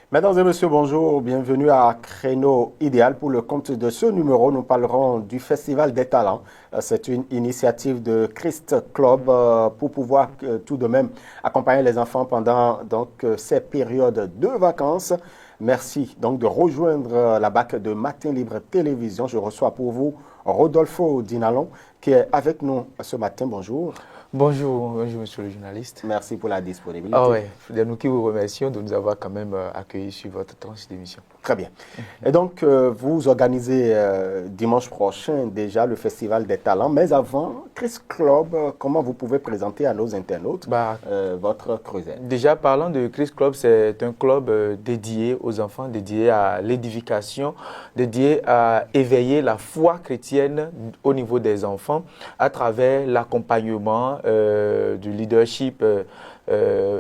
Mesdames et messieurs, bonjour, bienvenue à Créneau Idéal. Pour le compte de ce numéro, nous parlerons du Festival des Talents. C'est une initiative de Christ Club pour pouvoir tout de même accompagner les enfants pendant ces périodes de vacances. Merci donc de rejoindre la BAC de Matin Libre Télévision. Je reçois pour vous Rodolfo Dinalon qui est avec nous ce matin. Bonjour. Bonjour, monsieur le journaliste. Merci pour la disponibilité. Ah ouais, c'est nous qui vous remercions de nous avoir quand même accueillis sur votre tranche d'émission. Très bien. Et donc, vous organisez dimanche prochain déjà le Festival des Talents. Mais avant, Christ Club, comment vous pouvez présenter à nos internautes votre creuset? Déjà, parlant de Christ Club, c'est un club dédié aux enfants, dédié à l'édification, dédié à éveiller la foi chrétienne au niveau des enfants à travers l'accompagnement du leadership,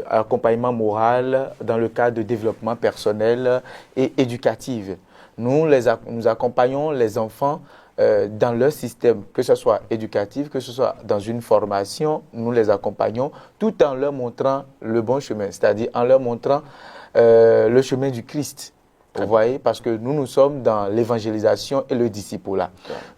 accompagnement moral dans le cadre de développement personnel et éducatif. Nous accompagnons les enfants dans leur système, que ce soit éducatif, que ce soit dans une formation, nous les accompagnons tout en leur montrant le bon chemin, c'est-à-dire en leur montrant le chemin du Christ. Vous voyez, parce que nous sommes dans l'évangélisation et le discipulat.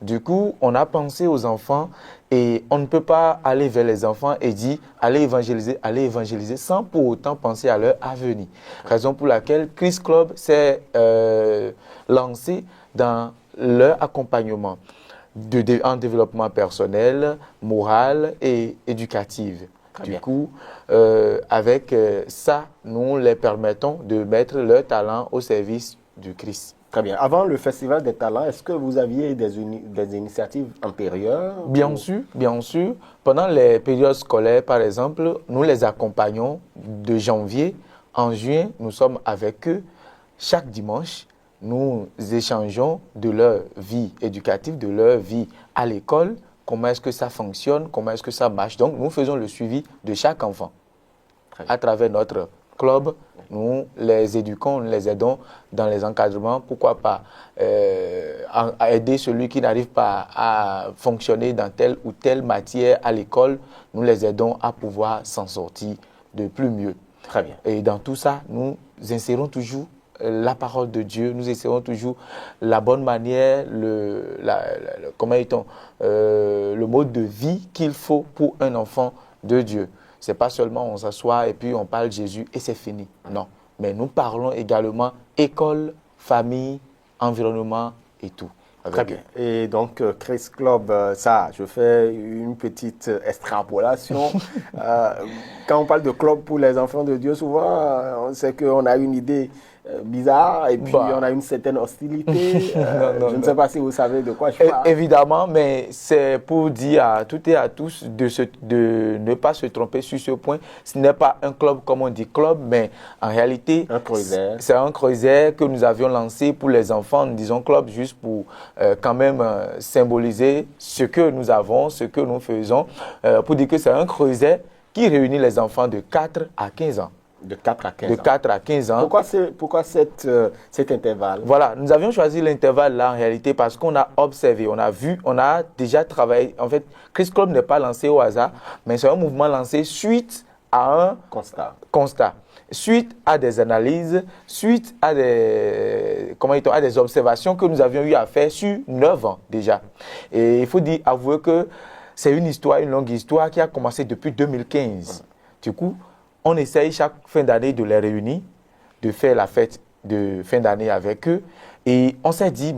Du coup, on a pensé aux enfants et on ne peut pas aller vers les enfants et dire allez évangéliser sans pour autant penser à leur avenir. Raison pour laquelle Christ Club s'est lancé dans leur accompagnement en développement personnel, moral et éducatif. Du coup, avec ça, nous les permettons de mettre leur talent au service du Christ. Très bien. Avant le Festival des Talents, est-ce que vous aviez des initiatives antérieures? Bien sûr, bien sûr. Pendant les périodes scolaires, par exemple, nous les accompagnons de janvier. En juin, nous sommes avec eux. Chaque dimanche, nous échangeons de leur vie éducative, de leur vie à l'école. Comment est-ce que ça fonctionne, comment est-ce que ça marche. Donc, nous faisons le suivi de chaque enfant. À travers notre club, nous les éduquons, nous les aidons dans les encadrements. Pourquoi pas aider celui qui n'arrive pas à fonctionner dans telle ou telle matière à l'école. Nous les aidons à pouvoir s'en sortir de plus mieux. Très bien. Et dans tout ça, nous insérons toujours la parole de Dieu, nous essayons toujours la bonne manière, le mode de vie qu'il faut pour un enfant de Dieu. Ce n'est pas seulement on s'assoit et puis on parle de Jésus et c'est fini. Non, mais nous parlons également école, famille, environnement et tout. Très bien. Et donc, Christ Club, ça, je fais une petite extrapolation. Quand on parle de club pour les enfants de Dieu, souvent, on sait qu'on a une idée bizarre et puis on a une certaine hostilité. Je ne sais pas si vous savez de quoi je parle. Évidemment, mais c'est pour dire à toutes et à tous de ne pas se tromper sur ce point. Ce n'est pas un club comme on dit club, mais en réalité, c'est un creuset que nous avions lancé pour les enfants. Nous disons club juste pour quand même symboliser ce que nous avons, ce que nous faisons, pour dire que c'est un creuset qui réunit les enfants de 4 à 15 ans. De 4 à 15 ans. De 4 à 15 ans. Pourquoi cet intervalle? Voilà, nous avions choisi l'intervalle là en réalité parce qu'on a observé, on a vu, on a déjà travaillé. En fait, Christ Club n'est pas lancé au hasard, mais c'est un mouvement lancé suite à un constat. Suite à des analyses, suite à des observations que nous avions eu à faire sur 9 ans déjà. Et il faut avouer que c'est une longue histoire qui a commencé depuis 2015. Du coup, on essaye chaque fin d'année de les réunir, de faire la fête de fin d'année avec eux. Et on s'est dit,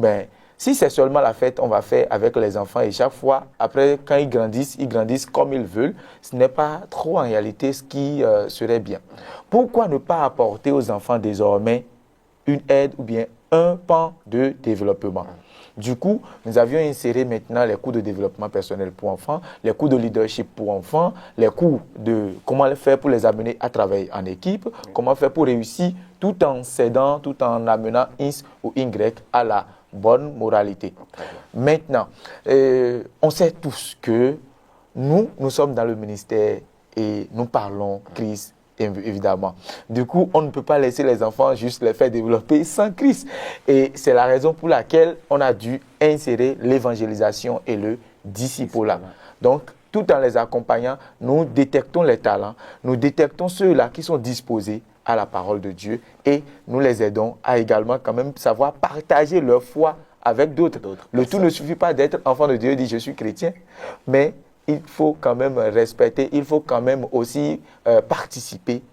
si c'est seulement la fête, on va faire avec les enfants. Et chaque fois, après, quand ils grandissent comme ils veulent. Ce n'est pas trop en réalité ce qui serait bien. Pourquoi ne pas apporter aux enfants désormais une aide ou bien un pan de développement? Du coup, nous avions inséré maintenant les cours de développement personnel pour enfants, les cours de leadership pour enfants, les cours de comment faire pour les amener à travailler en équipe, comment faire pour réussir tout en s'aidant, tout en amenant X ou Y à la bonne moralité. Maintenant, on sait tous que nous sommes dans le ministère et nous parlons Christ. Évidemment. Du coup, on ne peut pas laisser les enfants juste les faire développer sans Christ. Et c'est la raison pour laquelle on a dû insérer l'évangélisation et le discipulat. Donc, tout en les accompagnant, nous détectons les talents, nous détectons ceux-là qui sont disposés à la parole de Dieu et nous les aidons à également quand même savoir partager leur foi avec d'autres. Le tout ne suffit pas d'être enfant de Dieu et dire je suis chrétien, mais il faut quand même respecter, il faut quand même aussi participer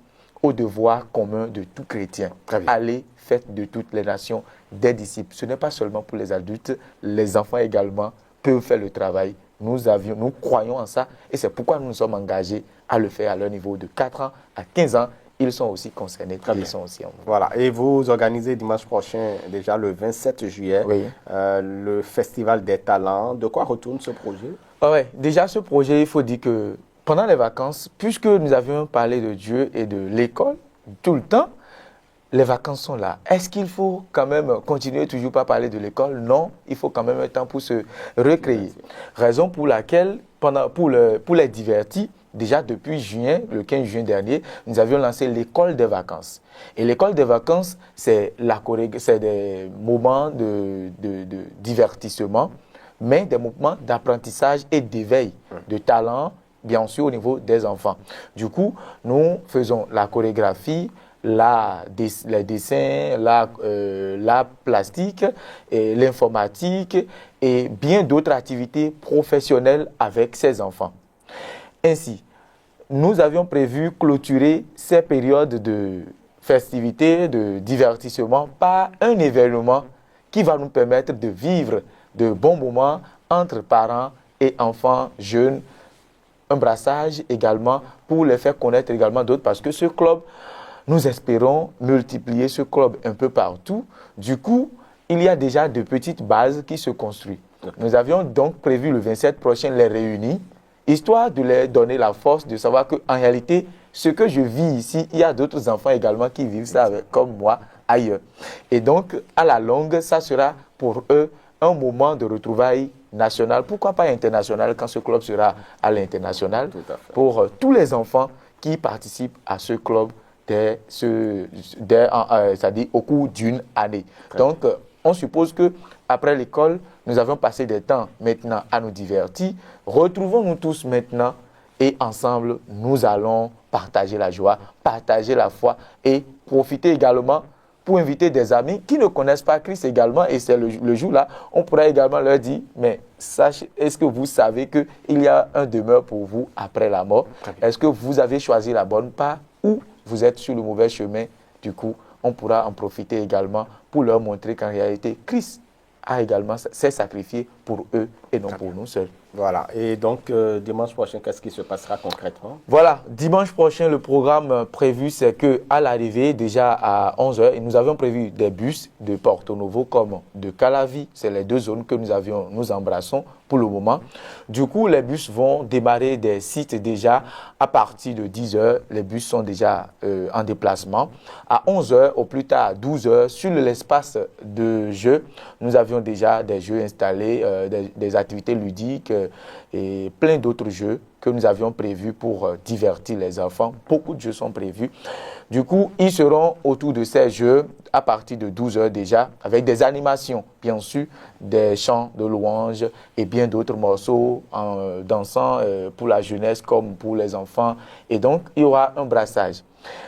au devoir commun de tout chrétien. Aller, faites de toutes les nations des disciples. Ce n'est pas seulement pour les adultes, les enfants également peuvent faire le travail. Nous croyons en ça et c'est pourquoi nous nous sommes engagés à le faire à leur niveau de 4 ans à 15 ans. Ils sont aussi concernés, ils sont aussi en mouvement. Voilà, et vous organisez dimanche prochain, déjà le 27 juillet, le Festival des Talents. De quoi retourne ce projet? Oui, déjà ce projet, il faut dire que pendant les vacances, puisque nous avions parlé de Dieu et de l'école tout le temps, les vacances sont là. Est-ce qu'il faut quand même continuer toujours pas parler de l'école? Non, il faut quand même un temps pour se recréer. Raison pour laquelle, pour les divertis, déjà depuis juin, le 15 juin dernier, nous avions lancé l'école des vacances. Et l'école des vacances, c'est des moments de divertissement, mais des moments d'apprentissage et d'éveil de talent, bien sûr au niveau des enfants. Du coup, nous faisons la chorégraphie, les dessins, la plastique, l'informatique et bien d'autres activités professionnelles avec ces enfants. Ainsi, nous avions prévu clôturer ces périodes de festivités, de divertissement par un événement qui va nous permettre de vivre de bons moments entre parents et enfants, jeunes, un brassage également pour les faire connaître également d'autres parce que ce club, nous espérons multiplier ce club un peu partout. Du coup, il y a déjà de petites bases qui se construisent. Nous avions donc prévu le 27 prochain les réunir, histoire de leur donner la force de savoir qu'en réalité, ce que je vis ici, il y a d'autres enfants également qui vivent ça comme moi ailleurs. Et donc, à la longue, ça sera pour eux un moment de retrouvailles national, pourquoi pas international quand ce club sera à l'international, pour tous les enfants qui participent à ce club c'est-à-dire au cours d'une année. Donc, on suppose qu'après l'école, nous avons passé des temps maintenant à nous divertir. Retrouvons-nous tous maintenant et ensemble, nous allons partager la joie, partager la foi et profiter également pour inviter des amis qui ne connaissent pas Christ également. Et c'est le jour-là, on pourrait également leur dire, mais est-ce que vous savez qu'il y a un demeure pour vous après la mort? Est-ce que vous avez choisi la bonne part ou vous êtes sur le mauvais chemin? Du coup, on pourra en profiter également pour leur montrer qu'en réalité, Christ s'est sacrifié pour eux et non pour nous seuls. Voilà. Et donc, dimanche prochain, qu'est-ce qui se passera concrètement? Voilà. Dimanche prochain, le programme prévu, c'est qu'à l'arrivée, déjà à 11 h, nous avions prévu des bus de Porto Novo comme de Calavi. C'est les deux zones que nous embrassons pour le moment. Du coup, les bus vont démarrer des sites déjà à partir de 10 h. Les bus sont déjà en déplacement. À 11 h, au plus tard à 12 h, sur l'espace de jeu, nous avions déjà des jeux installés, des activités ludiques et plein d'autres jeux que nous avions prévus pour divertir les enfants. Beaucoup de jeux sont prévus. Du coup, ils seront autour de ces jeux à partir de 12 h déjà, avec des animations, bien sûr, des chants de louanges et bien d'autres morceaux en dansant pour la jeunesse comme pour les enfants. Et donc, il y aura un brassage.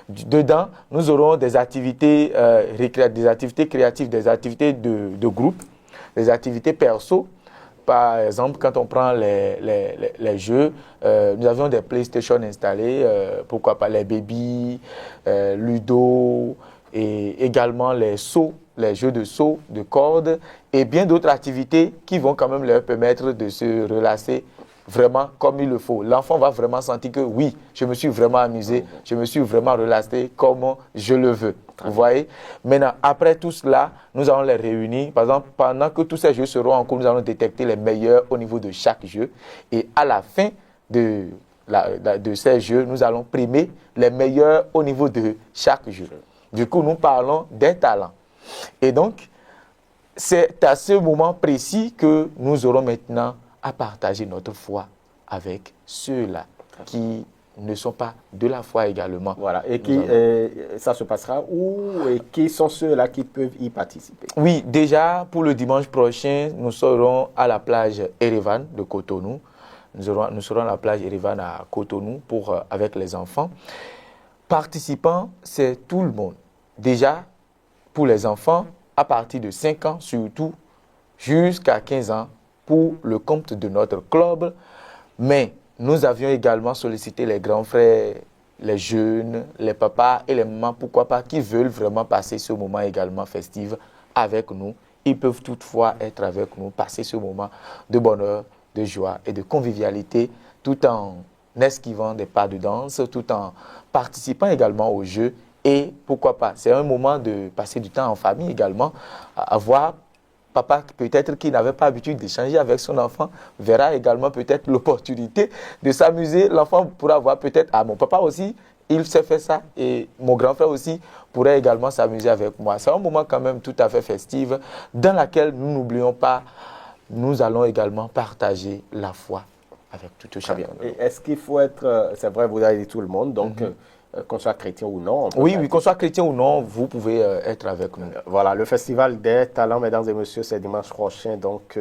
Dedans, nous aurons des activités, des activités créatives, des activités de groupe, des activités perso. Par exemple, quand on prend les jeux, nous avions des PlayStation installés, pourquoi pas les baby, Ludo, et également les sauts, les jeux de sauts, de cordes, et bien d'autres activités qui vont quand même leur permettre de se relaxer vraiment comme il le faut. L'enfant va vraiment sentir que oui, je me suis vraiment amusé, je me suis vraiment relaxé comme je le veux. Vous voyez? Maintenant, après tout cela, nous allons les réunir. Par exemple, pendant que tous ces jeux seront en cours, nous allons détecter les meilleurs au niveau de chaque jeu. Et à la fin de ces jeux, nous allons primer les meilleurs au niveau de chaque jeu. Du coup, nous parlons des talents. Et donc, c'est à ce moment précis que nous aurons maintenant à partager notre foi avec ceux-là qui ne sont pas de la foi également. Voilà. Et ça se passera où et qui sont ceux-là qui peuvent y participer? Oui, déjà pour le dimanche prochain, nous serons à la plage Erevan de Cotonou. Nous serons à la plage Erevan à Cotonou avec les enfants. Participants, c'est tout le monde. Déjà, pour les enfants, à partir de 5 ans, surtout, jusqu'à 15 ans, pour le compte de notre club. Mais nous avions également sollicité les grands frères, les jeunes, les papas et les mamans, pourquoi pas, qui veulent vraiment passer ce moment également festif avec nous. Ils peuvent toutefois être avec nous, passer ce moment de bonheur, de joie et de convivialité, tout en esquivant des pas de danse, tout en participant également au jeu. Et pourquoi pas, c'est un moment de passer du temps en famille également, à voir papa peut-être qui n'avait pas l'habitude d'échanger avec son enfant, verra également peut-être l'opportunité de s'amuser. L'enfant pourra voir peut-être, ah mon papa aussi, il sait faire ça et mon grand frère aussi pourrait également s'amuser avec moi. C'est un moment quand même tout à fait festif dans lequel nous n'oublions pas, nous allons également partager la foi avec tout le chacun. Est-ce qu'il faut être, c'est vrai, vous avez dit tout le monde, donc qu'on soit chrétien ou non. Oui, qu'on soit chrétien ou non, vous pouvez être avec nous. Voilà, le Festival des Talents, mesdames et messieurs, c'est dimanche prochain, donc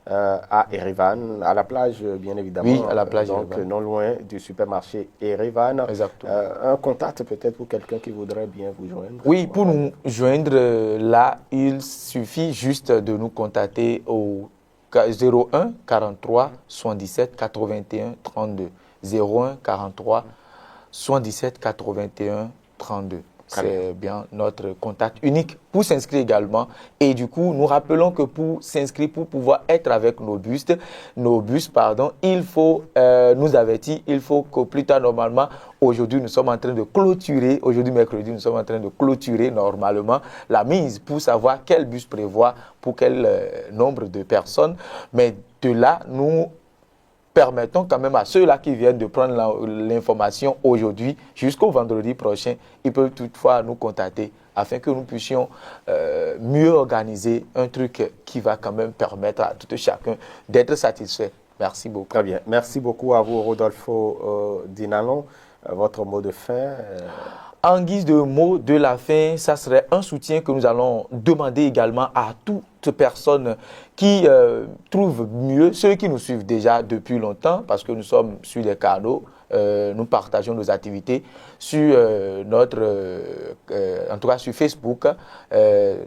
à Erevan, à la plage, bien évidemment. Oui, à la plage. Donc, non loin du supermarché Erevan. Exactement. Un contact peut-être pour quelqu'un qui voudrait bien vous joindre. Oui, pour nous joindre là, il suffit juste de nous contacter au 01 43 77 81 32. 01 43 77 81 32. C'est bien notre contact unique pour s'inscrire également. Et du coup, nous rappelons que pour s'inscrire, pour pouvoir être avec nos bus, il faut nous avertir, il faut que plus tard, normalement, aujourd'hui, nous sommes en train de clôturer, aujourd'hui, mercredi, nous sommes en train de clôturer normalement la mise pour savoir quel bus prévoit pour quel nombre de personnes. Mais de là, nous permettons quand même à ceux-là qui viennent de prendre l'information aujourd'hui jusqu'au vendredi prochain, ils peuvent toutefois nous contacter afin que nous puissions mieux organiser un truc qui va quand même permettre à tout chacun d'être satisfait. Merci beaucoup. Très bien. Merci beaucoup à vous, Rodolfo Dinalon. Votre mot de fin En guise de mot de la fin, ça serait un soutien que nous allons demander également à toute personne qui trouve mieux, ceux qui nous suivent déjà depuis longtemps, parce que nous sommes sur les canaux, nous partageons nos activités sur en tout cas sur Facebook,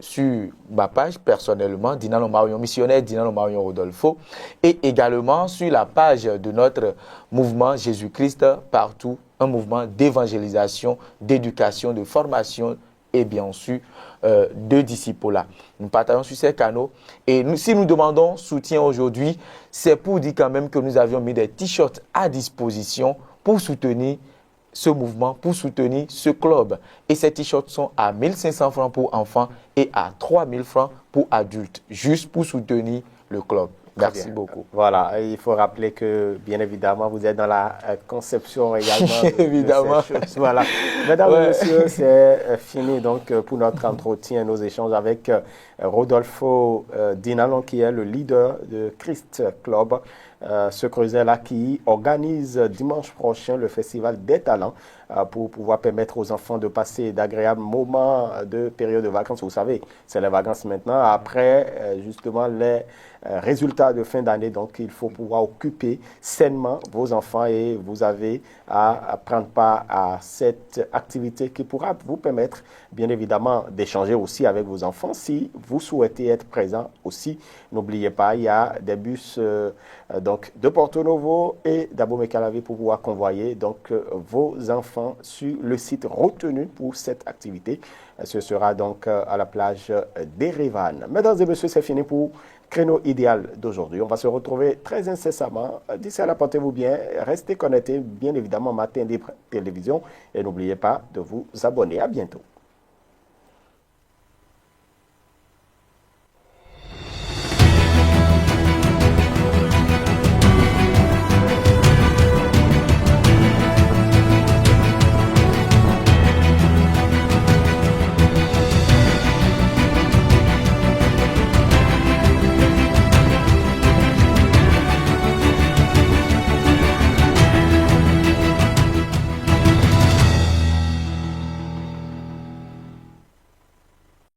sur ma page personnellement, Dinalon Marion Missionnaire, Dinalon Marion Rodolfo, et également sur la page de notre mouvement Jésus-Christ partout, un mouvement d'évangélisation, d'éducation, de formation et bien sûr de disciples. Nous partageons sur ces canaux et si nous demandons soutien aujourd'hui, c'est pour dire quand même que nous avions mis des t-shirts à disposition pour soutenir ce mouvement, pour soutenir ce club. Et ces t-shirts sont à 1500 francs pour enfants et à 3000 francs pour adultes, juste pour soutenir le club. Merci beaucoup. Voilà, il faut rappeler que, bien évidemment, vous êtes dans la conception également. Évidemment. Voilà. Mesdames et messieurs, c'est fini donc pour notre entretien, nos échanges avec Rodolfo Dinalon, qui est le leader de Christ Club, ce creuset-là qui organise dimanche prochain le Festival des Talents pour pouvoir permettre aux enfants de passer d'agréables moments de période de vacances. Vous savez, c'est les vacances maintenant. Après, justement, les résultats de fin d'année. Donc, il faut pouvoir occuper sainement vos enfants et vous avez à prendre part à cette activité qui pourra vous permettre, bien évidemment, d'échanger aussi avec vos enfants. Si vous souhaitez être présent aussi, n'oubliez pas, il y a des bus donc de Porto Novo et d'Abomey-Calavi pour pouvoir convoyer donc vos enfants sur le site retenu pour cette activité. Ce sera donc à la plage d'Erevan. Mesdames et messieurs, c'est fini pour Créneau idéal d'aujourd'hui. On va se retrouver très incessamment. D'ici là, portez-vous bien. Restez connectés, bien évidemment, Matin Libre Télévision. Et n'oubliez pas de vous abonner. À bientôt.